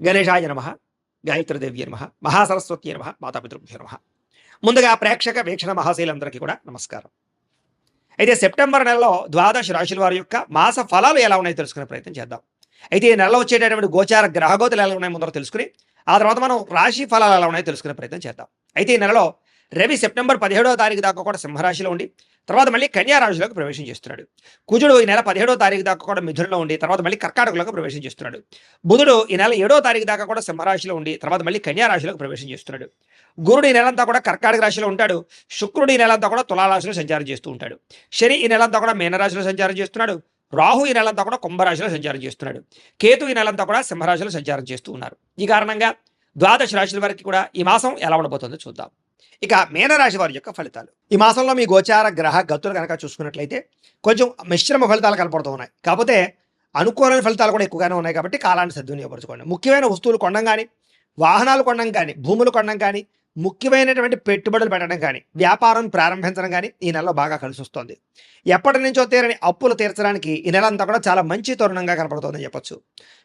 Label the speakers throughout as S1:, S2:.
S1: గణేశాయ నమ, గాయత్రీదేవ్య నమ, మహాసరస్వతి నమ, మాతాపితృభ్యో నమ. ముందుగా ప్రేక్షక వీక్షణ మహాశైలందరికీ కూడా నమస్కారం. అయితే సెప్టెంబర్ నెలలో ద్వాదశ రాశుల వారి యొక్క మాస ఫలాలు ఎలా ఉన్నాయో తెలుసుకునే ప్రయత్నం చేద్దాం. అయితే ఈ నెలలో వచ్చేటటువంటి గోచార గ్రహగోతులు ఎలా ఉన్నాయో ముందర తెలుసుకుని ఆ తర్వాత మనం రాశి ఫలాలు ఎలా ఉన్నాయో తెలుసుకునే ప్రయత్నం చేద్దాం. అయితే ఈ నెలలో రవి సెప్టెంబర్ 17వ తారీఖు దాకా కూడా సింహరాశిలో ఉండి తర్వాత మళ్ళీ కన్యా రాశిలోకి ప్రవేశం చేస్తున్నాడు. కుజుడు ఈ నెల 17వ తారీఖు దాకా కూడా మిథునంలో ఉండి తర్వాత మళ్ళీ కర్కాటకలోకి ప్రవేశం చేస్తున్నాడు. బుధుడు ఈ నెల 7వ తారీఖు దాకా కూడా సింహరాశిలో ఉండి తర్వాత మళ్ళీ కన్యా రాశిలోకి ప్రవేశం చేస్తున్నాడు. గురుడు ఈ నెలంతా కూడా కర్కాటక రాశిలో ఉంటాడు. శుక్రుడు ఈ నెలంతా కూడా తులారాశిలో సంచారం చేస్తూ ఉంటాడు. శని ఈ నెలంతా కూడా మీనరాశిలో సంచారం చేస్తున్నాడు. రాహు ఈ నెలంతా కూడా కుంభరాశిలో సంచారం చేస్తున్నాడు. కేతు ఈ నెలంతా కూడా సింహరాశిలో సంచారం చేస్తూ ఉన్నారు. ఈ కారణంగా ద్వాదశ రాశుల వరకు కూడా ఈ మాసం ఎలా ఉండబోతుందో చూద్దాం. ఇక మీనరాశి వారి యొక్క ఫలితాలు. ఈ మాసంలో మీ గోచార గ్రహ గతులు కనుక చూసుకున్నట్లయితే కొంచెం మిశ్రమ ఫలితాలు కనపడుతూ ఉన్నాయి. కాకపోతే అనుకూలమైన ఫలితాలు కూడా ఎక్కువగానే ఉన్నాయి కాబట్టి కాలాన్ని సద్వినియోగపరచుకోండి. ముఖ్యమైన వస్తువులు కొనడం కానీ, వాహనాలు కొనడం కానీ, భూములు కొనడం కానీ, ముఖ్యమైనటువంటి పెట్టుబడులు పెట్టడం కానీ, వ్యాపారం ప్రారంభించడం కానీ ఈ నెలలో బాగా కలిసి వస్తుంది. ఎప్పటి నుంచో తీరని అప్పులు తీర్చడానికి ఈ నెల అంతా కూడా చాలా మంచి తరుణంగా కనపడుతుందని చెప్పొచ్చు.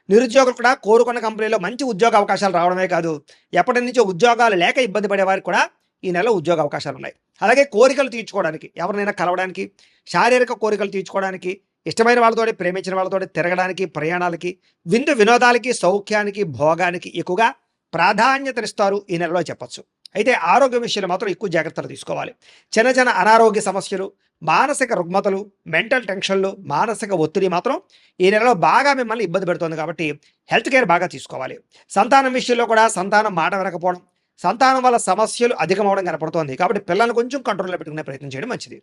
S1: నిరుద్యోగులు కూడా కోరుకున్న కంపెనీలో మంచి ఉద్యోగ అవకాశాలు రావడమే కాదు, ఎప్పటి నుంచో ఉద్యోగాలు లేక ఇబ్బంది పడే వారికి కూడా ఈ నెలలో ఉద్యోగ అవకాశాలు ఉన్నాయి. అలాగే కోరికలు తీర్చుకోవడానికి, ఎవరినైనా కలవడానికి, శారీరక కోరికలు తీర్చుకోవడానికి, ఇష్టమైన వాళ్ళతోటి, ప్రేమించిన వాళ్ళతోటి తిరగడానికి, ప్రయాణాలకి, విందు వినోదాలకి, సౌఖ్యానికి, భోగానికి ఎక్కువగా ప్రాధాన్యతనిస్తారు ఈ నెలలో చెప్పచ్చు. అయితే ఆరోగ్య విషయంలో మాత్రం ఎక్కువ జాగ్రత్తలు తీసుకోవాలి. చిన్న చిన్న అనారోగ్య సమస్యలు, మానసిక రుగ్మతలు, మెంటల్ టెన్షన్లు, మానసిక ఒత్తిడి మాత్రం ఈ నెలలో బాగా మిమ్మల్ని ఇబ్బంది పెడుతుంది కాబట్టి హెల్త్ కేర్ బాగా తీసుకోవాలి. సంతానం విషయంలో కూడా సంతానం మాట వినకపోవడం, సంతానం వల్ల సమస్యలు అధికమవడం కనపడుతోంది కాబట్టి పిల్లల్ని కొంచెం కంట్రోల్లో పెట్టుకునే ప్రయత్నం చేయడం మంచిది.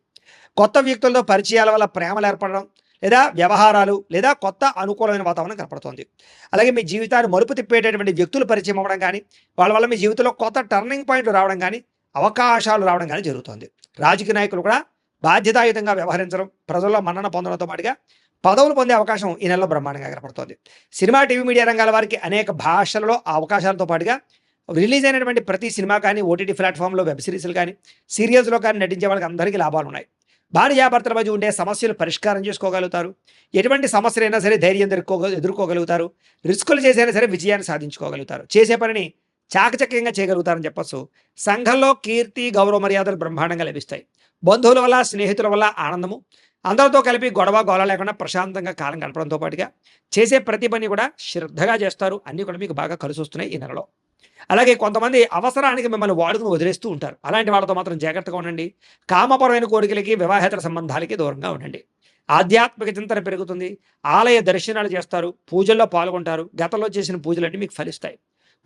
S1: కొత్త వ్యక్తులతో పరిచయాల వల్ల ప్రేమలు ఏర్పడడం లేదా వ్యవహారాలు లేదా కొత్త అనుకూలమైన వాతావరణం కనపడుతోంది. అలాగే మీ జీవితాన్ని మలుపు తిప్పేటటువంటి వ్యక్తులు పరిచయం అవ్వడం కానీ, వాళ్ళ వల్ల మీ జీవితంలో కొత్త టర్నింగ్ పాయింట్లు రావడం కానీ, అవకాశాలు రావడం కానీ జరుగుతుంది. రాజకీయ నాయకులు కూడా బాధ్యతాయుతంగా వ్యవహరించడం, ప్రజల్లో మన్నన పొందడంతో పాటుగా పదవులు పొందే అవకాశం ఈ నెలలో బ్రహ్మాండంగా కనపడుతోంది. సినిమా, టీవీ, మీడియా రంగాల వారికి అనేక భాషలలో ఆ అవకాశాలతో పాటుగా రిలీజ్ అయినటువంటి ప్రతి సినిమా కానీ, ఓటీటీ ప్లాట్ఫామ్లో వెబ్ సిరీస్లు కానీ, సీరియల్స్లో కానీ నటించే వాళ్ళకి అందరికీ లాభాలు ఉన్నాయి. భార్యాభర్తల మధ్య ఉండే సమస్యలు పరిష్కారం చేసుకోగలుగుతారు. ఎటువంటి సమస్యలైనా సరే ధైర్యం ఎదుర్కోగలుగుతారు. రిస్కులు చేసైనా సరే విజయాన్ని సాధించుకోగలుగుతారు. చేసే పనిని చాకచక్యంగా చేయగలుగుతారని చెప్పొచ్చు. సంఘంలో కీర్తి, గౌరవ మర్యాదలు బ్రహ్మాండంగా లభిస్తాయి. బంధువుల వల్ల, స్నేహితుల వల్ల ఆనందము, అందరితో కలిపి గొడవ గోల లేకుండా ప్రశాంతంగా కాలం గడపడంతో పాటుగా చేసే ప్రతి పని కూడా శ్రద్ధగా చేస్తారు. అన్నీ కూడా మీకు బాగా కలిసి వస్తున్నాయి ఈ నెలలో. అలాగే కొంతమంది అవసరానికి మిమ్మల్ని వాడుకుని వదిలేస్తూ ఉంటారు. అలాంటి వాళ్ళతో మాత్రం జాగ్రత్తగా ఉండండి. కామపరమైన కోరికలకి, వివాహేతర సంబంధాలకి దూరంగా ఉండండి. ఆధ్యాత్మిక చింతన పెరుగుతుంది. ఆలయ దర్శనాలు చేస్తారు, పూజల్లో పాల్గొంటారు. గతంలో చేసిన పూజలన్నీ మీకు ఫలిస్తాయి.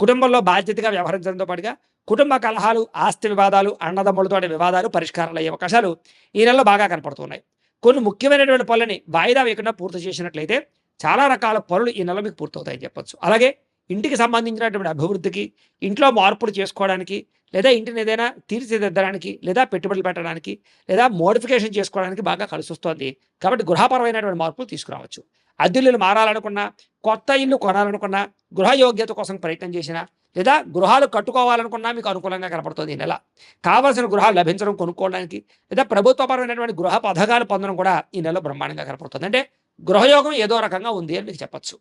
S1: కుటుంబంలో బాధ్యతగా వ్యవహరించడంతో పాటుగా కుటుంబ కలహాలు, ఆస్తి వివాదాలు, అన్నదమ్ములతో వివాదాలు పరిష్కారాలు అయ్యే అవకాశాలు ఈ నెలలో బాగా కనపడుతున్నాయి. కొన్ని ముఖ్యమైనటువంటి పనులని వాయిదా వేయకుండా పూర్తి చేసినట్లయితే చాలా రకాల పనులు ఈ నెల మీకు పూర్తవుతాయని చెప్పొచ్చు. అలాగే ఇంటికి సంబంధించినటువంటి అభివృద్ధికి, ఇంట్లో మార్పులు చేసుకోవడానికి, లేదా ఇంటిని ఏదైనా తీర్చిదిద్దడానికి, లేదా పెట్టుబడులు పెట్టడానికి, లేదా మోడిఫికేషన్ చేసుకోవడానికి బాగా కలిసి వస్తుంది. కాబట్టి గృహపరమైనటువంటి మార్పులు తీసుకురావచ్చు. అద్దెలు మారాలనుకున్నా, కొత్త ఇల్లు కొనాలనుకున్నా, గృహయోగ్యత కోసం ప్రయత్నం చేసినా, లేదా గృహాలు కట్టుకోవాలనుకున్నా మీకు అనుకూలంగా కనపడుతుంది ఈ నెల. కావాల్సిన గృహాలు లభించడం, కొనుక్కోవడానికి, లేదా ప్రభుత్వపరమైనటువంటి గృహ పథకాలు పొందడం కూడా ఈ నెల బ్రహ్మాండంగా కనపడుతుంది. అంటే గృహయోగం ఏదో రకంగా ఉంది అని మీకు చెప్పచ్చు.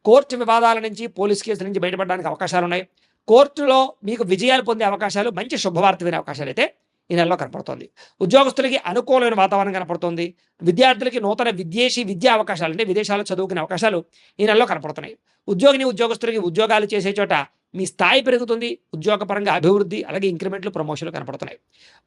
S1: కోర్టు వివాదాల నుంచి, పోలీస్ కేసుల నుంచి బయటపడడానికి అవకాశాలు ఉన్నాయి. కోర్టులో మీకు విజయాలు పొందే అవకాశాలు, మంచి శుభవార్త వినే అవకాశాలు అయితే ఈ నెలలో కనపడుతుంది. ఉద్యోగస్తులకి అనుకూలమైన వాతావరణం కనపడుతుంది. విద్యార్థులకి నూతన విదేశీ విద్యా అవకాశాలు, అంటే విదేశాల్లో చదువుకునే అవకాశాలు ఈ నెలలో కనపడుతున్నాయి. ఉద్యోగస్తులకి ఉద్యోగాలు చేసే చోట మీ స్థాయి పెరుగుతుంది. ఉద్యోగపరంగా అభివృద్ధి, అలాగే ఇంక్రిమెంట్లు, ప్రమోషన్లు కనపడుతున్నాయి.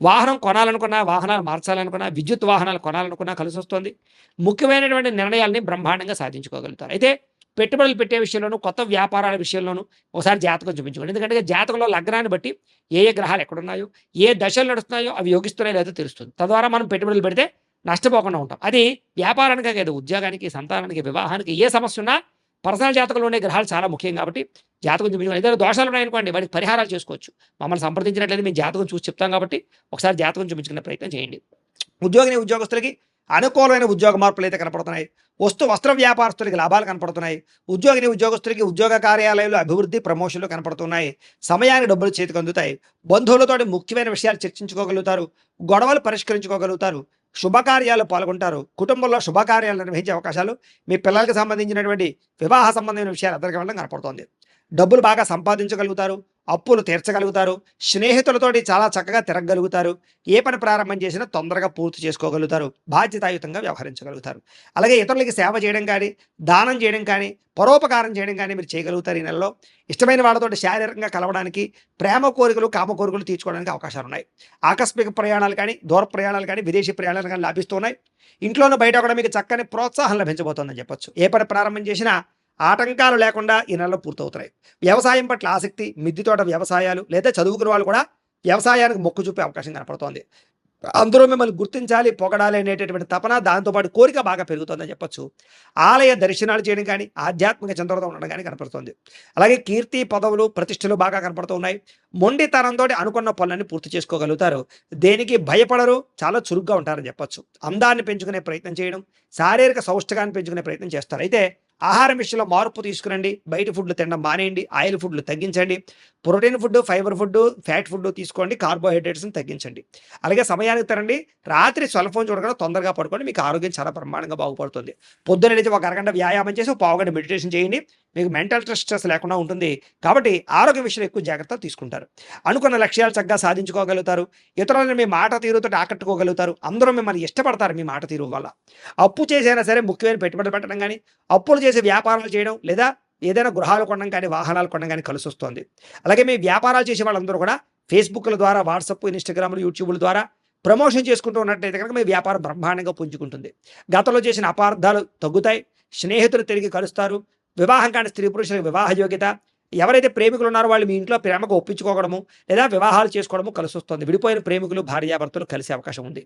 S1: వాహనం కొనాలనుకున్నా, వాహనాలు మార్చాలనుకున్నా, విద్యుత్ వాహనాలు కొనాలనుకున్నా కలిసి వస్తుంది. ముఖ్యమైనటువంటి నిర్ణయాల్ని బ్రహ్మాండంగా సాధించుకోగలుగుతారు. అయితే పెట్టుబడులు పెట్టే విషయంలోనూ, కొత్త వ్యాపారాల విషయంలోనూ ఒకసారి జాతకం చూపించుకోండి. ఎందుకంటే జాతకంలో లగ్నాన్ని బట్టి ఏ గ్రహాలు ఎక్కడున్నాయో, ఏ దశలు నడుస్తున్నాయో అవి యోగిస్తున్నాయో లేదో తెలుస్తుంది. తద్వారా మనం పెట్టుబడులు పెడితే నష్టపోకుండా ఉంటాం. అది వ్యాపారానికే కాదు, ఉద్యోగానికి, సంతానానికి, వివాహానికి ఏ సమస్య ఉన్నా పర్సనల్ జాతకంలో ఉండే గ్రహాలు చాలా ముఖ్యం కాబట్టి జాతకం చూపించుకోండి. ఏదైనా దోషాలు ఉన్నాయనుకోండి, వాటికి పరిహారాలు చేసుకోవచ్చు. మమ్మల్ని సంప్రదించినట్లయితే మేము జాతకం చూసి చెప్తాం కాబట్టి ఒకసారి జాతకం చూపించుకునే ప్రయత్నం చేయండి. ఉద్యోగస్తులకి అనుకూలమైన ఉద్యోగ మార్పులు అయితే కనపడుతున్నాయి. వస్త్ర వ్యాపారస్తులకి లాభాలు కనపడుతున్నాయి. ఉద్యోగస్తులకి ఉద్యోగ కార్యాలయాలు అభివృద్ధి, ప్రమోషన్లు కనపడుతున్నాయి. సమయానికి డబ్బులు చేతికి అందుతాయి. బంధువులతో ముఖ్యమైన విషయాలు చర్చించుకోగలుగుతారు. గొడవలు పరిష్కరించుకోగలుగుతారు. శుభకార్యాలు పాల్గొంటారు. కుటుంబంలో శుభకార్యాలు నిర్వహించే అవకాశాలు, మీ పిల్లలకు సంబంధించినటువంటి వివాహ సంబంధమైన విషయాలు అందరికీ వెళ్ళడం కనపడుతోంది. డబ్బులు బాగా సంపాదించగలుగుతారు, అప్పులు తీర్చగలుగుతారు, స్నేహితులతోటి చాలా చక్కగా తిరగగలుగుతారు, ఏ పని ప్రారంభం చేసినా తొందరగా పూర్తి చేసుకోగలుగుతారు, బాధ్యతాయుతంగా వ్యవహరించగలుగుతారు. అలాగే ఇతరులకి సేవ చేయడం కానీ, దానం చేయడం కానీ, పరోపకారం చేయడం కానీ మీరు చేయగలుగుతారు ఈ నెలలో. ఇష్టమైన వాళ్ళతోటి శారీరకంగా కలవడానికి, ప్రేమ కోరికలు, కామ కోరికలు తీర్చుకోవడానికి అవకాశాలున్నాయి. ఆకస్మిక ప్రయాణాలు కానీ, దూర ప్రయాణాలు కానీ, విదేశీ ప్రయాణాలు కానీ లభిస్తున్నాయి. ఇంట్లోనూ బయట కూడా మీకు చక్కని ప్రోత్సాహం లభించబోతోందని చెప్పొచ్చు. ఏ పని ప్రారంభం చేసినా ఆటంకాలు లేకుండా ఈ నెలలో పూర్తవుతున్నాయి. వ్యవసాయం పట్ల ఆసక్తి, మిద్దె తోట వ్యవసాయాలు లేదా చదువుకున్న వాళ్ళు కూడా వ్యవసాయానికి మొక్కు చూపే అవకాశం కనపడుతోంది. అందరూ మిమ్మల్ని గుర్తించాలి, పొగడాలి అనేటటువంటి తపన, దాంతోపాటు కోరిక బాగా పెరుగుతుందని చెప్పొచ్చు. ఆలయ దర్శనాలు చేయడం కానీ, ఆధ్యాత్మిక చింతనతో ఉండడం కానీ కనపడుతుంది. అలాగే కీర్తి, పదవులు, ప్రతిష్టలు బాగా కనపడుతూ ఉన్నాయి. మొండితనంతో అనుకున్న పనులన్నీ పూర్తి చేసుకోగలుగుతారు. దేనికి భయపడరు, చాలా చురుగ్గా ఉంటారని చెప్పొచ్చు. అందాన్ని పెంచుకునే ప్రయత్నం చేయడం, శారీరక సౌష్ఠగాన్ని పెంచుకునే ప్రయత్నం చేస్తారు. అయితే ఆహారం విషయంలో మార్పు తీసుకురండి. బయట ఫుడ్లు తినడం మానేయండి, ఆయిల్ ఫుడ్లు తగ్గించండి, protein food, fibre food, fat food తీసుకోండి, కార్బోహైడ్రేట్స్ని తగ్గించండి. అలాగే సమయానికి తినండి. రాత్రి సెల్ ఫోన్ చూడకుండా తొందరగా పడుకోండి. మీకు ఆరోగ్యం చాలా బ్రహ్మాండంగా బాగుపడుతుంది. పొద్దున్న లేచి ఒక అరగంట వ్యాయామం చేసి ఒక పావుగంట మెడిటేషన్ చేయండి. మీకు మెంటల్ స్ట్రెస్ లేకుండా ఉంటుంది. కాబట్టి ఆరోగ్య విషయంలో ఎక్కువ జాగ్రత్తలు తీసుకుంటారు. అనుకున్న లక్ష్యాలు చక్కగా సాధించుకోగలుగుతారు. ఇతరులను మీ మాట తీరుతో ఆకట్టుకోగలుగుతారు. అందరూ మిమ్మల్ని ఇష్టపడతారు మీ మాట తీరు వల్ల. అప్పు చేసైనా సరే ముఖ్యమైన పెట్టుబడి పెట్టడం కానీ, అప్పులు చేసి వ్యాపారాలు చేయడం లేదా ఏదైనా గృహాలు కొనడం కానీ, వాహనాలు కొనడం కానీ కలిసి వస్తుంది. అలాగే మీ వ్యాపారాలు చేసే వాళ్ళందరూ కూడా ఫేస్బుక్ల ద్వారా, వాట్సాప్, ఇన్స్టాగ్రామ్లు, యూట్యూబ్ల ద్వారా ప్రమోషన్ చేసుకుంటూ ఉన్నట్టయితే కనుక మీ వ్యాపారం బ్రహ్మాండంగా పుంజుకుంటుంది. గతంలో చేసిన అపార్థాలు తగ్గుతాయి. స్నేహితులు తిరిగి కలుస్తారు. వివాహం కాని స్త్రీ పురుషులకు వివాహ యోగ్యత, ఎవరైతే ప్రేమికులు ఉన్నారో వాళ్ళు మీ ఇంట్లో ప్రేమగా ఒప్పించుకోవడము లేదా వివాహాలు చేసుకోవడము కలిసి వస్తుంది. విడిపోయిన ప్రేమికులు, భార్యాభర్తలు కలిసే అవకాశం ఉంది.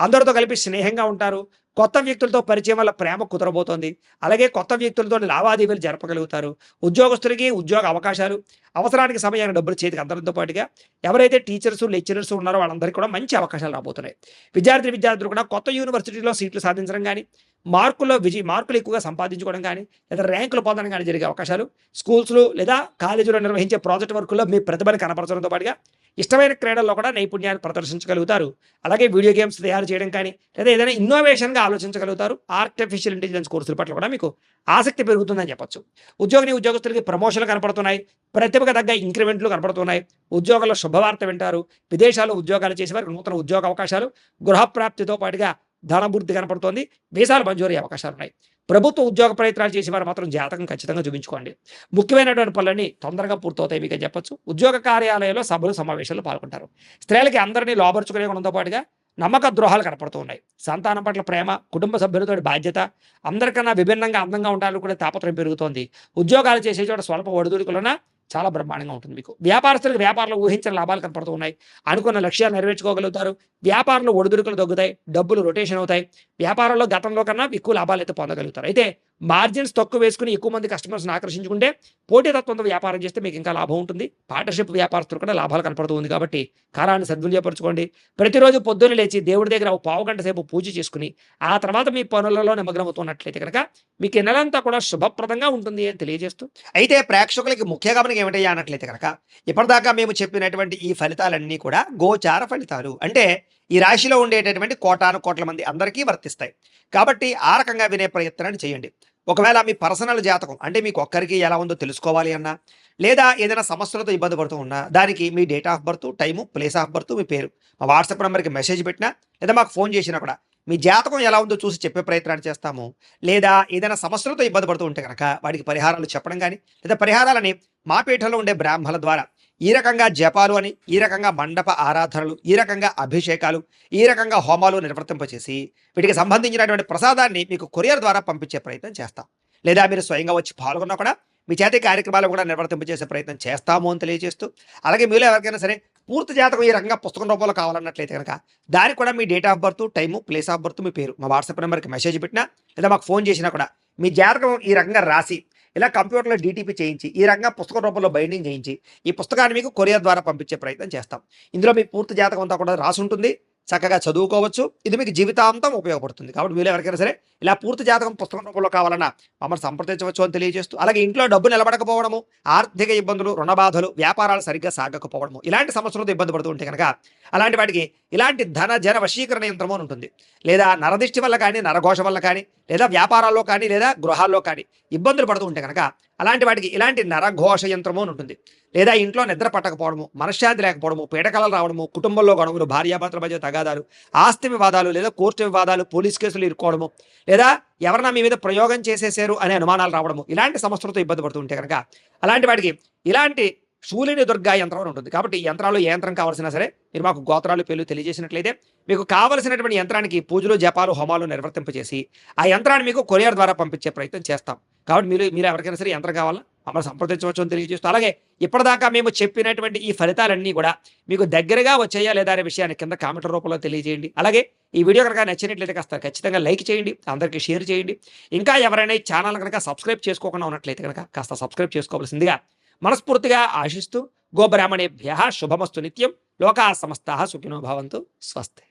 S1: అందరితో కలిపి స్నేహంగా ఉంటారు. కొత్త వ్యక్తులతో పరిచయం వల్ల ప్రేమ కుదరబోతోంది. అలాగే కొత్త వ్యక్తులతో లావాదేవీలు జరపగలుగుతారు. ఉద్యోగస్తులకి ఉద్యోగ అవకాశాలు, అవసరానికి సమయానికి డబ్బులు చేతికి అందడంతో పాటుగా ఎవరైతే టీచర్స్, లెక్చరర్స్ ఉన్నారో వాళ్ళందరికీ కూడా మంచి అవకాశాలు రాబోతున్నాయి. విద్యార్థులు కూడా కొత్త యూనివర్సిటీలో సీట్లు సాధించడం కానీ, మార్కులు ఎక్కువగా సంపాదించుకోవడం కానీ, లేదా ర్యాంకులు పొందడం కానీ జరిగే అవకాశాలు, స్కూల్స్లో లేదా కాలేజీలో నిర్వహించే ప్రాజెక్ట్ వర్కుల్లో మీ ప్రతిభను కనపరచడంతో పాటుగా ఇష్టమైన క్రీడల్లో కూడా నైపుణ్యాన్ని ప్రదర్శించగలుగుతారు. అలాగే వీడియో గేమ్స్ తయారు చేయడం కానీ, లేదా ఏదైనా ఇన్నోవేషన్గా ఆలోచించగలుగుతారు. ఆర్టిఫిషియల్ ఇంటెలిజెన్స్ కోర్సుల పట్ల కూడా మీకు ఆసక్తి పెరుగుతుందని చెప్పొచ్చు. ఉద్యోగస్తులకి ప్రమోషన్లు కనపడుతున్నాయి. ప్రతిభకు తగ్గ ఇంక్రిమెంట్లు కనపడుతున్నాయి. ఉద్యోగాల్లో శుభవార్త వింటారు. విదేశాల్లో ఉద్యోగాలు చేసేవారికి నూతన ఉద్యోగ అవకాశాలు, గృహప్రాప్తితో పాటుగా ధనభృద్ధి కనపడుతోంది. వీసాలు మంజూరయ్యే అవకాశాలు ఉన్నాయి. ప్రభుత్వ ఉద్యోగ ప్రయత్నాలు చేసేవారు మాత్రం జాతకం ఖచ్చితంగా చూపించుకోండి. ముఖ్యమైనటువంటి పనులన్నీ తొందరగా పూర్తవుతాయి మీకు చెప్పొచ్చు. ఉద్యోగ కార్యాలయంలో సభలు, సమావేశాలు పాల్గొంటారు. స్త్రీలకి అందరినీ లోబరుచుకునే గుణంతో పాటుగా నమ్మక ద్రోహాలు కనపడుతూ ఉన్నాయి. సంతానం పట్ల ప్రేమ, కుటుంబ సభ్యులతో బాధ్యత, అందరికన్నా విభిన్నంగా అందంగా ఉండాలని కూడా తాపత్రయం పెరుగుతోంది. ఉద్యోగాలు చేసే చోట స్వల్ప ఒడిదుడుకులన్నా చాలా బ్రహ్మాండంగా ఉంటుంది మీకు. వ్యాపారస్తులకు వ్యాపారంలో ఊహించిన లాభాలు కనపడుతూ ఉన్నాయి. అనుకున్న లక్ష్యాలు నెరవేర్చుకోగలుగుతారు. వ్యాపారంలో ఒడిదుడుకులు తగ్గుతాయి. డబ్బులు రొటేషన్ అవుతాయి. వ్యాపారంలో గతంలో కన్నా ఎక్కువ లాభాలు అయితే పొందగలుగుతారు. అయితే మార్జిన్స్ తక్కువ వేసుకుని ఎక్కువ మంది కస్టమర్స్ని ఆకర్షించుకుంటే, పోటీతత్వంతో వ్యాపారం చేస్తే మీకు ఇంకా లాభం ఉంటుంది. పార్ట్నర్షిప్ వ్యాపారస్తులు కూడా లాభాలు కనపడుతుంది. కాబట్టి కాలాన్ని సద్వినియోగపరచుకోండి. ప్రతిరోజు పొద్దున్న లేచి దేవుడి దగ్గర ఒక పావుగంట సేపు పూజ చేసుకుని ఆ తర్వాత మీ పనులలో నిమగ్నమవుతున్నట్లయితే కనుక మీకు ఈ నెలంతా కూడా శుభప్రదంగా ఉంటుంది అని తెలియజేస్తూ, అయితే ప్రేక్షకులకి ముఖ్య గమనిక ఏమిటయ్యా అన్నట్లయితే కనుక ఇప్పటిదాకా మేము చెప్పినటువంటి ఈ ఫలితాలన్నీ కూడా గోచార ఫలితాలు. అంటే ఈ రాశిలో ఉండేటటువంటి కోటాను కోట్ల మంది అందరికీ వర్తిస్తాయి. కాబట్టి ఆ రకంగా వినే ప్రయత్నాన్ని చేయండి. ఒకవేళ మీ పర్సనల్ జాతకం అంటే మీకు ఒక్కరికి ఎలా ఉందో తెలుసుకోవాలి అన్నా, లేదా ఏదైనా సమస్యలతో ఇబ్బంది పడుతూ ఉన్నా, దానికి మీ date of birth, time, place of birth, మీ పేరు మా వాట్సాప్ నెంబర్కి మెసేజ్ పెట్టినా లేదా మాకు ఫోన్ చేసినా కూడా మీ జాతకం ఎలా ఉందో చూసి చెప్పే ప్రయత్నాన్ని చేస్తాము. లేదా ఏదైనా సమస్యలతో ఇబ్బంది పడుతూ ఉంటే కనుక వాటికి పరిహారాలు చెప్పడం కానీ, లేదా పరిహారాలని మా పీఠంలో ఉండే బ్రాహ్మణుల ద్వారా ఈ రకంగా జపాలు అని, ఈ రకంగా మండప ఆరాధనలు, ఈ రకంగా అభిషేకాలు, ఈ రకంగా హోమాలు నిర్వర్తింపచేసి వీటికి సంబంధించినటువంటి ప్రసాదాన్ని మీకు కొరియర్ ద్వారా పంపించే ప్రయత్నం చేస్తాం. లేదా మీరు స్వయంగా వచ్చి పాల్గొన్నా కూడా మీ చేతి కార్యక్రమాలు కూడా నిర్వర్తింపజేసే ప్రయత్నం చేస్తాము అని తెలియజేస్తూ, అలాగే మీలో ఎవరికైనా సరే పూర్తి జాతకం ఈ రకంగా పుస్తకం రూపంలో కావాలన్నట్లయితే కనుక దానికి కూడా మీ date of birth, time, place of birth, మీ పేరు మా వాట్సాప్ నెంబర్కి మెసేజ్ పెట్టినా లేదా మాకు ఫోన్ చేసినా కూడా మీ జాతకం ఈ రకంగా రాసి ఇలా కంప్యూటర్లో డీటీపీ చేయించి ఈ రకంగా పుస్తక రూపంలో బైండింగ్ చేయించి ఈ పుస్తకాన్ని మీకు కొరియర్ ద్వారా పంపించే ప్రయత్నం చేస్తాం. ఇందులో మీ పూర్తి జాతకం అంతా కూడా రాసి ఉంటుంది. చక్కగా చదువుకోవచ్చు. ఇది మీకు జీవితాంతం ఉపయోగపడుతుంది. కాబట్టి మీరు ఎవరికైనా సరే ఇలా పూర్తి జాతకం పుస్తకం రూపంలో కావాలన్నా మమ్మల్ని సంప్రదించవచ్చు అని తెలియజేస్తూ, అలాగే ఇంట్లో డబ్బు నిలబడకపోవడము, ఆర్థిక ఇబ్బందులు, రుణ బాధలు, వ్యాపారాలు సరిగ్గా సాగకపోవడము, ఇలాంటి సమస్యలతో ఇబ్బంది పడుతూ ఉంటే కనుక అలాంటి వాటికి ఇలాంటి ధన జన వశీకరణ యంత్రము అని ఉంటుంది. లేదా నరదిష్టి వల్ల కానీ, నరఘోష వల్ల కానీ, లేదా వ్యాపారాల్లో కానీ లేదా గృహాల్లో కానీ ఇబ్బందులు పడుతూ ఉంటే కనుక అలాంటి వాటికి ఇలాంటి నరఘోష యంత్రము అని ఉంటుంది. లేదా ఇంట్లో నిద్ర పట్టకపోవడము, మనశ్శాంతి లేకపోవడము, పీడకలలు రావడము, కుటుంబంలో గొడవలు, భార్యాభర్తల మధ్య తగాదాలు, ఆస్తి వివాదాలు లేదా కోర్టు వివాదాలు, పోలీస్ కేసులు ఇరుక్కోవడము, లేదా ఎవరన్నా మీ మీద ప్రయోగం చేసేసారు అనే అనుమానాలు రావడము, ఇలాంటి సమస్యలతో ఇబ్బంది పడుతూ ఉంటే కనుక అలాంటి వాటికి ఇలాంటి శూలిని దుర్గా యంత్రం అని ఉంటుంది. కాబట్టి ఈ యంత్రాలు ఏ యంత్రం కావాల్సినా సరే మీరు మాకు గోత్రాలు పేర్లు తెలియజేసినట్లయితే మీకు కావలసినటువంటి యంత్రానికి పూజలు జపాలు హోమాలు నిర్వర్తింపజేసి ఆ యంత్రాన్ని మీకు కొరియర్ ద్వారా పంపించే ప్రయత్నం చేస్తాం. కాబట్టి మీరు ఎవరికైనా సరే యంత్రం కావాలా మమ్మల్ని సంప్రదించవచ్చు అని తెలియజేస్తూ, అలాగే ఇప్పటిదాకా మేము చెప్పినటువంటి ఈ ఫలితాలన్నీ కూడా మీకు దగ్గరగా వచ్చాయా లేదా అనే విషయాన్ని కింద కామెంట్ల రూపంలో తెలియజేయండి. అలాగే ఈ వీడియో కనుక నచ్చినట్లయితే కాస్త ఖచ్చితంగా లైక్ చేయండి, అందరికీ షేర్ చేయండి. ఇంకా ఎవరైనా ఈ ఛానల్ కనుక సబ్స్క్రైబ్ చేసుకోకుండా ఉన్నట్లయితే కనుక కాస్త సబ్స్క్రైబ్ చేసుకోవాల్సిందిగా మనస్ఫూర్తిగా ఆశిస్తూ గోబ్రాహ్మణేభ్యః శుభమస్తు నిత్యం. లోకాః సమస్తాః సుఖినో భవంతు. స్వస్తి.